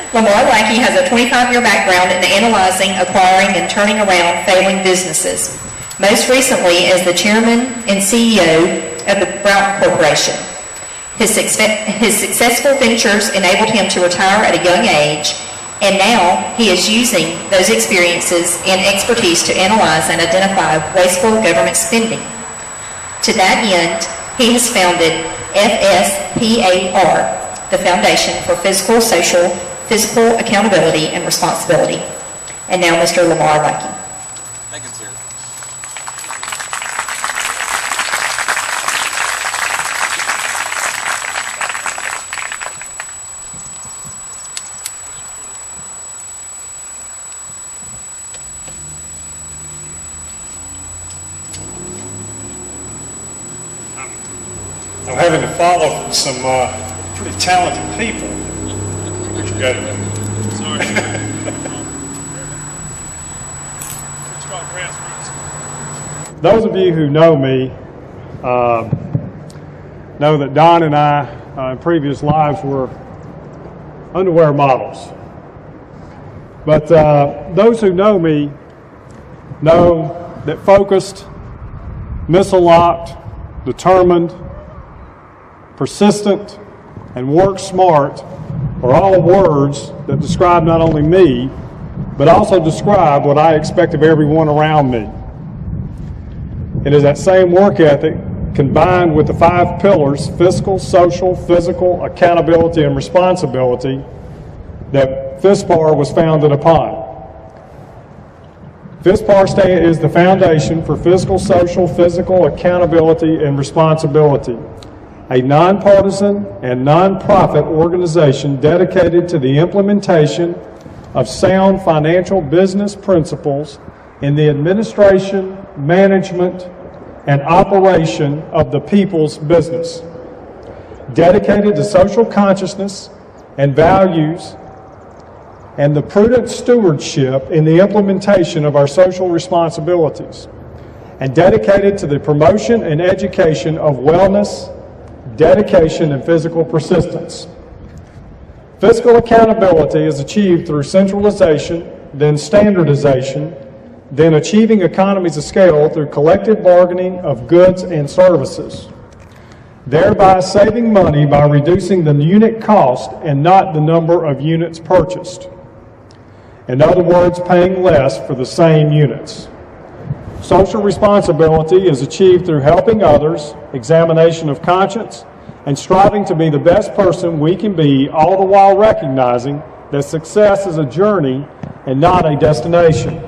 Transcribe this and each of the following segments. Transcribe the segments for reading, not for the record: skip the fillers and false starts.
Lamar Lackey has a 25-year background in analyzing, acquiring, and turning around failing businesses, most recently as the chairman and CEO of the Broughton Corporation. His successful ventures enabled him to retire at a young age, and now he is using those experiences and expertise to analyze and identify wasteful government spending. To that end, he has founded FSPAR, the Foundation for Physical Accountability and Responsibility. And now Mr. Lamar Lackey. Thank you, sir. I'm having to follow some pretty talented people. What you got to do? Sorry. Those of you who know me know that Don and I in previous lives were underwear models. But those who know me know that focused, missile-locked, determined, persistent, and work smart are all words that describe not only me, but also describe what I expect of everyone around me. It is that same work ethic combined with the 5 pillars, fiscal, social, physical, accountability, and responsibility, that FSPAR was founded upon. FSPAR is the foundation for fiscal, social, physical, accountability, and responsibility, a nonpartisan and nonprofit organization dedicated to the implementation of sound financial business principles in the administration, management, and operation of the people's business, dedicated to social consciousness and values and the prudent stewardship in the implementation of our social responsibilities, and dedicated to the promotion and education of wellness, dedication, and physical persistence. Fiscal accountability is achieved through centralization, then standardization, then achieving economies of scale through collective bargaining of goods and services, thereby saving money by reducing the unit cost and not the number of units purchased. In other words, paying less for the same units. Social responsibility is achieved through helping others, examination of conscience, and striving to be the best person we can be, all the while recognizing that success is a journey and not a destination.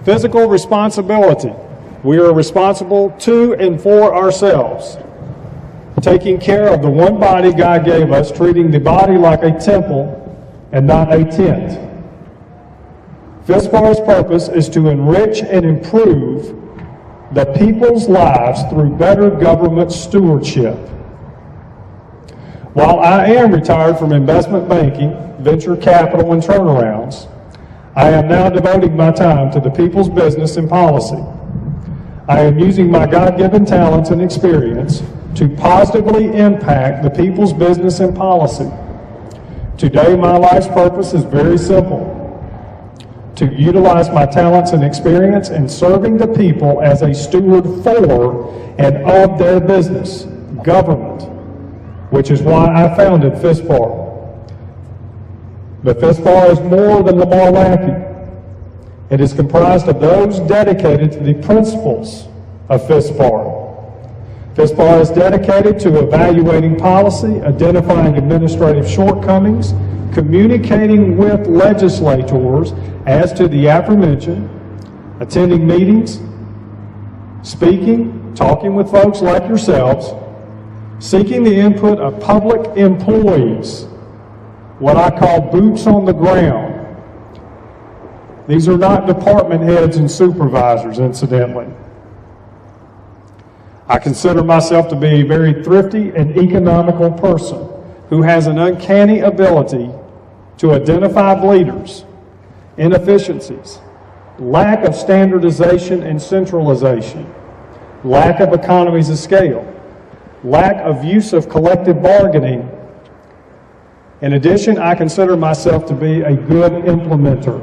Physical responsibility. We are responsible to and for ourselves, taking care of the one body God gave us, treating the body like a temple and not a tent. FSPAR's purpose is to enrich and improve the people's lives through better government stewardship. While I am retired from investment banking, venture capital, and turnarounds, I am now devoting my time to the people's business and policy. I am using my God-given talents and experience to positively impact the people's business and policy. Today, my life's purpose is very simple: to utilize my talents and experience in serving the people as a steward for and of their business, government, which is why I founded FSPAR. But FSPAR is more than Lamar Lackey. It is comprised of those dedicated to the principles of FSPAR. FSPAR is dedicated to evaluating policy, identifying administrative shortcomings, communicating with legislators as to the aforementioned, attending meetings, speaking, talking with folks like yourselves, seeking the input of public employees, what I call boots on the ground. These are not department heads and supervisors, incidentally. I consider myself to be a very thrifty and economical person who has an uncanny ability to identify bleeders, inefficiencies, lack of standardization and centralization, lack of economies of scale, lack of use of collective bargaining, In addition, I consider myself to be a good implementer.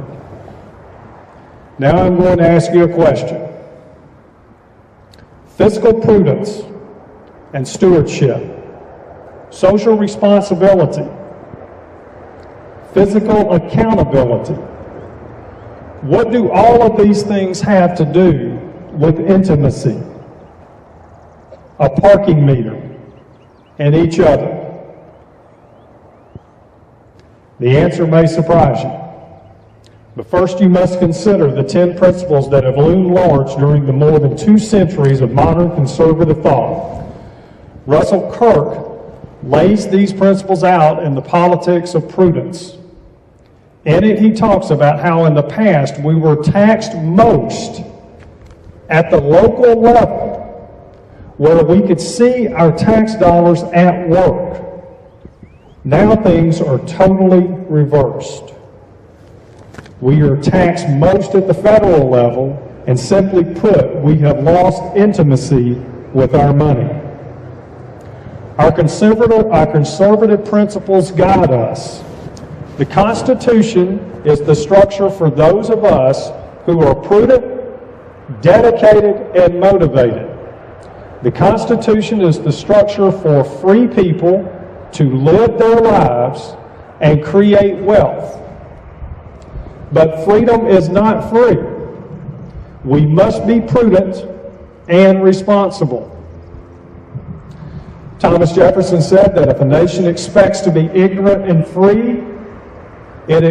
Now I'm going to ask you a question. Fiscal prudence and stewardship, social responsibility, physical accountability. What do all of these things have to do with intimacy, a parking meter, and each other? The answer may surprise you. But first you must consider the 10 principles that have loomed large during the more than 2 centuries of modern conservative thought. Russell Kirk lays these principles out in The Politics of Prudence. In it, he talks about how in the past we were taxed most at the local level, where we could see our tax dollars at work. Now things are totally reversed. We are taxed most at the federal level, and simply put, we have lost intimacy with our money. Our conservative principles guide us. The Constitution is the structure for those of us who are prudent, dedicated, and motivated. The Constitution is the structure for free people to live their lives and create wealth. But freedom is not free. We must be prudent and responsible. Thomas Jefferson said that if a nation expects to be ignorant and free, it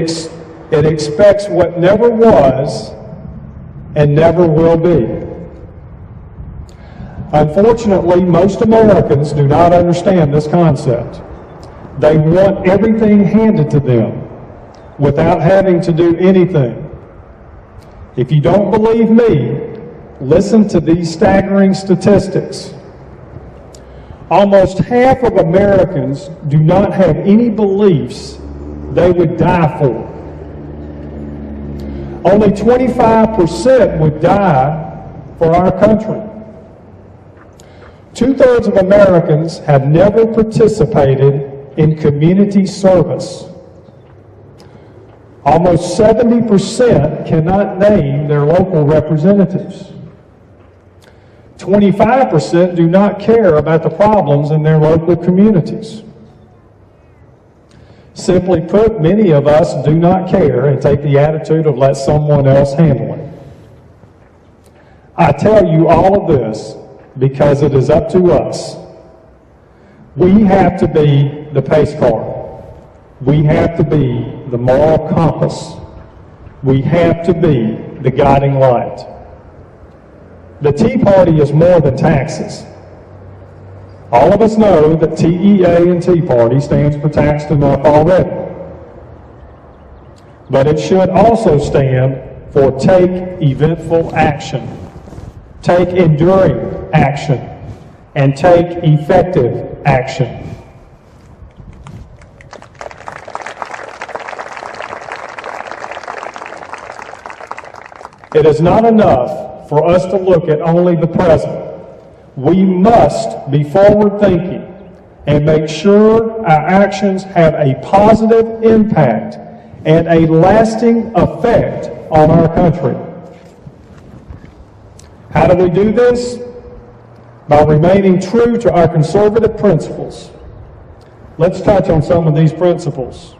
expects what never was and never will be. Unfortunately, most Americans do not understand this concept. They want everything handed to them without having to do anything. If you don't believe me, listen to these staggering statistics. Almost half of Americans do not have any beliefs they would die for. Only 25% would die for our country. 2/3 of Americans have never participated in community service. Almost 70% cannot name their local representatives. 25% do not care about the problems in their local communities. Simply put, many of us do not care and take the attitude of let someone else handle it. I tell you all of this because it is up to us. We have to be the pace car. We have to be the moral compass. We have to be the guiding light. The Tea Party is more than taxes. All of us know that TEA and Tea Party stands for taxed enough already. But it should also stand for take eventful action, take enduring action, and take effective action. It is not enough for us to look at only the present. We must be forward-thinking and make sure our actions have a positive impact and a lasting effect on our country. How do we do this? By remaining true to our conservative principles. Let's touch on some of these principles.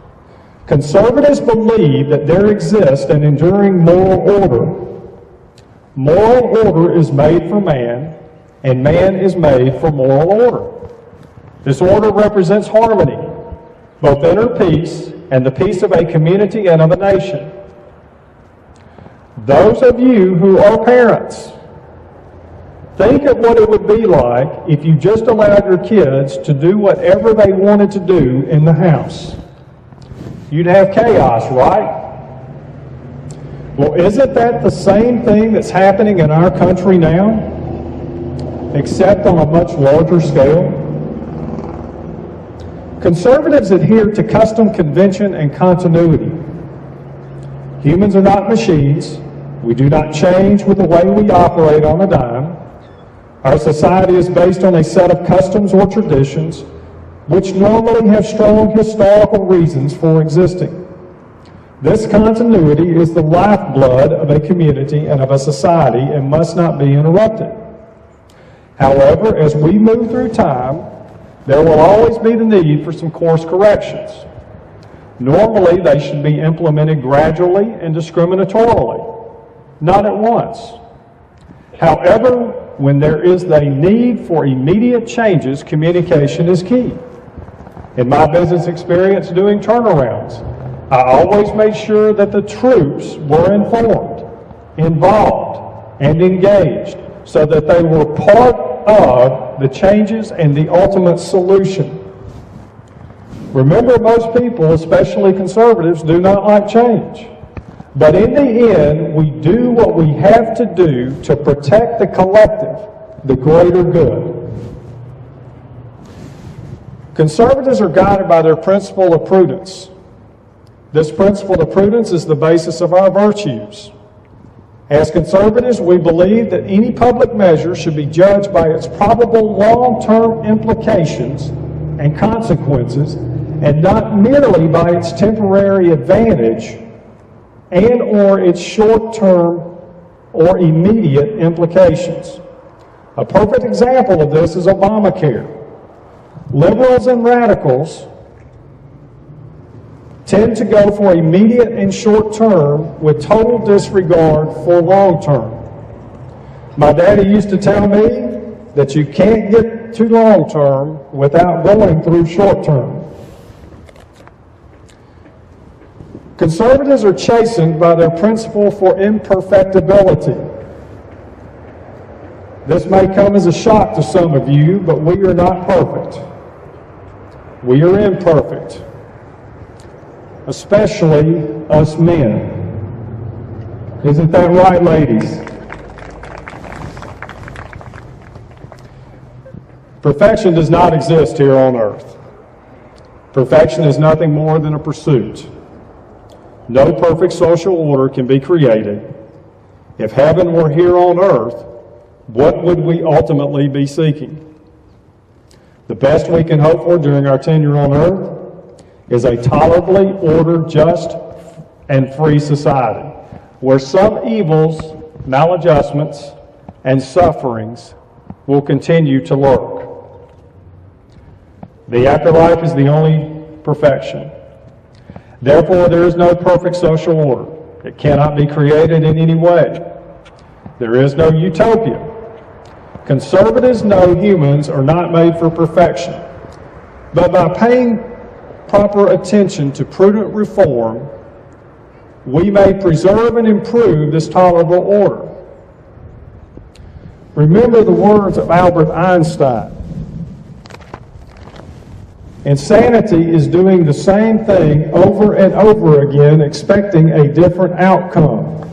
Conservatives believe that there exists an enduring moral order. Moral order is made for man, and man is made for moral order. This order represents harmony, both inner peace and the peace of a community and of a nation. Those of you who are parents, think of what it would be like if you just allowed your kids to do whatever they wanted to do in the house. You'd have chaos, right? Well, isn't that the same thing that's happening in our country now, except on a much larger scale? Conservatives adhere to custom, convention, and continuity. Humans are not machines. We do not change with the way we operate on a dime. Our society is based on a set of customs or traditions. which normally have strong historical reasons for existing. This continuity is the lifeblood of a community and of a society and must not be interrupted. However, as we move through time, there will always be the need for some course corrections. Normally, they should be implemented gradually and discriminatorily, not at once. However, when there is a need for immediate changes, communication is key. In my business experience doing turnarounds, I always made sure that the troops were informed, involved, and engaged so that they were part of the changes and the ultimate solution. Remember, most people, especially conservatives, do not like change. But in the end, we do what we have to do to protect the collective, the greater good. Conservatives are guided by their principle of prudence. This principle of prudence is the basis of our virtues. As conservatives, we believe that any public measure should be judged by its probable long-term implications and consequences, and not merely by its temporary advantage and or its short-term or immediate implications. A perfect example of this is Obamacare. Liberals and radicals tend to go for immediate and short-term with total disregard for long-term. My daddy used to tell me that you can't get to long-term without going through short-term. Conservatives are chastened by their principle for imperfectibility. This may come as a shock to some of you, but we are not perfect. We are imperfect, especially us men. Isn't that right, ladies? Perfection does not exist here on earth. Perfection is nothing more than a pursuit. No perfect social order can be created. If heaven were here on earth, what would we ultimately be seeking? The best we can hope for during our tenure on earth is a tolerably ordered, just, and free society, where some evils, maladjustments, and sufferings will continue to lurk. The afterlife is the only perfection. Therefore, there is no perfect social order. It cannot be created in any way. There is no utopia. Conservatives know humans are not made for perfection, but by paying proper attention to prudent reform, we may preserve and improve this tolerable order. Remember the words of Albert Einstein. Insanity is doing the same thing over and over again, expecting a different outcome.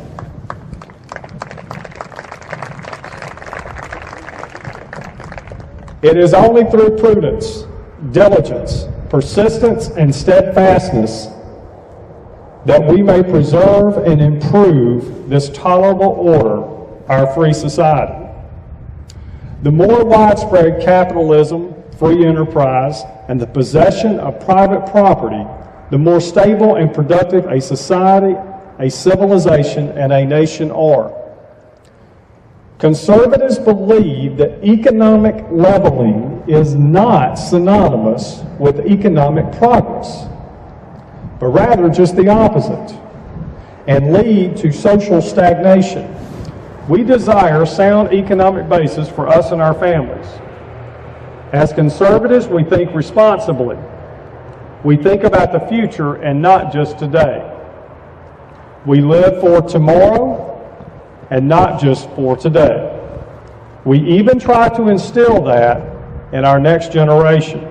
It is only through prudence, diligence, persistence, and steadfastness that we may preserve and improve this tolerable order, our free society. The more widespread capitalism, free enterprise, and the possession of private property, the more stable and productive a society, a civilization, and a nation are. Conservatives believe that economic leveling is not synonymous with economic progress, but rather just the opposite, and lead to social stagnation. We desire sound economic basis for us and our families. As conservatives, we think responsibly. We think about the future and not just today. We live for tomorrow and not just for today. We even try to instill that in our next generation.